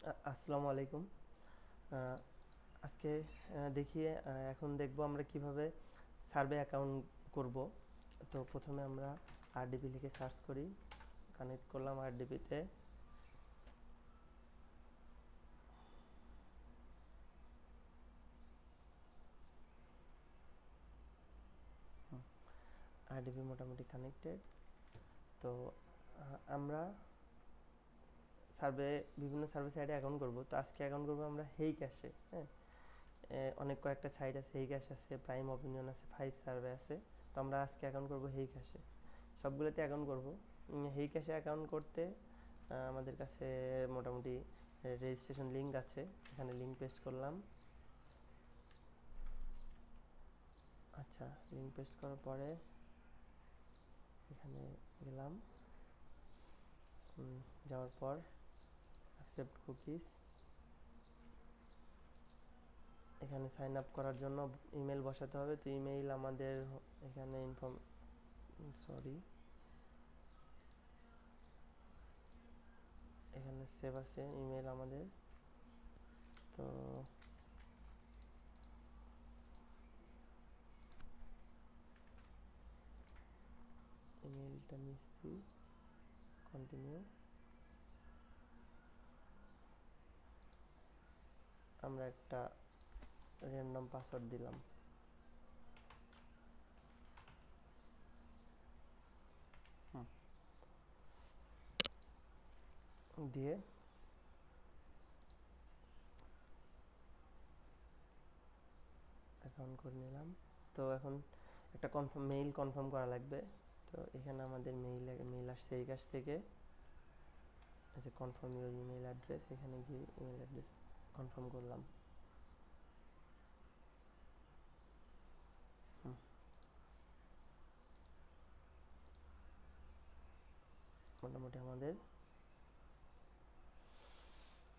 আসসালামু আলাইকুম। আহ, আজকে দেখি এখন দেখব আমরা কিভাবে সার্ভে অ্যাকাউন্ট করব। তো প্রথমে আমরা আরডিপি লিখে সার্চ করি, কানেক্ট করলাম আরডিপিতে। আরডিপি মোটামুটি কানেক্টেড। তো আমরা সার্ভে বিভিন্ন সার্ভে সাইটে অ্যাকাউন্ট করব। তো আজকে অ্যাকাউন্ট করব আমরা হেই ক্যাশে। হ্যাঁ, অনেক কয়েকটা সাইট আছে, হেই ক্যাশ আছে, প্রাইম অপিনিয়ন আছে, ফাইভ সার্ভে আছে। তো আমরা আজকে অ্যাকাউন্ট করব হেই ক্যাশে, সবগুলোতে অ্যাকাউন্ট করব। হেই ক্যাশে অ্যাকাউন্ট করতে আমাদের কাছে মোটামুটি রেজিস্ট্রেশন লিঙ্ক আছে, এখানে লিঙ্ক পেস্ট করলাম। আচ্ছা, লিঙ্ক পেস্ট করার পরে এখানে গেলাম। যাওয়ার পর অ্যাকসেপ্ট কুকিজ। এখানে সাইন আপ করার জন্য ইমেল বসাতে হবে। তো ইমেইল আমাদের এখানে সরি, এখানে সেভ আছে ইমেল আমাদের। তো ইমেলটা নিচ্ছি, কন্টিনিউ। আমরা একটা র্যান্ডম পাসওয়ার্ড দিলাম। দিয়ে অ্যাকাউন্ট করে নিলাম। তো এখন একটা মেইল কনফার্ম করা লাগবে। তো এখানে আমাদের মেইল আসছে এই কাছ থেকে। আচ্ছা, কনফার্ম ইউর ইমেল অ্যাড্রেস, এখানে গিয়ে ইমেল অ্যাড্রেস কনফার্ম করলাম। মোটামুটি আমাদের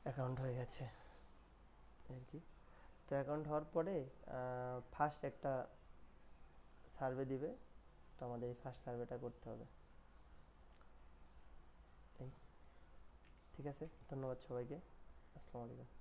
অ্যাকাউন্ট হয়ে গেছে আর কি। তো অ্যাকাউন্ট হওয়ার পরে ফার্স্ট একটা সার্ভে দিবে। তো আমাদের এই ফার্স্ট সার্ভেটা করতে হবে। এই ঠিক আছে, ধন্যবাদ সবাইকে। আসসালামু আলাইকুম।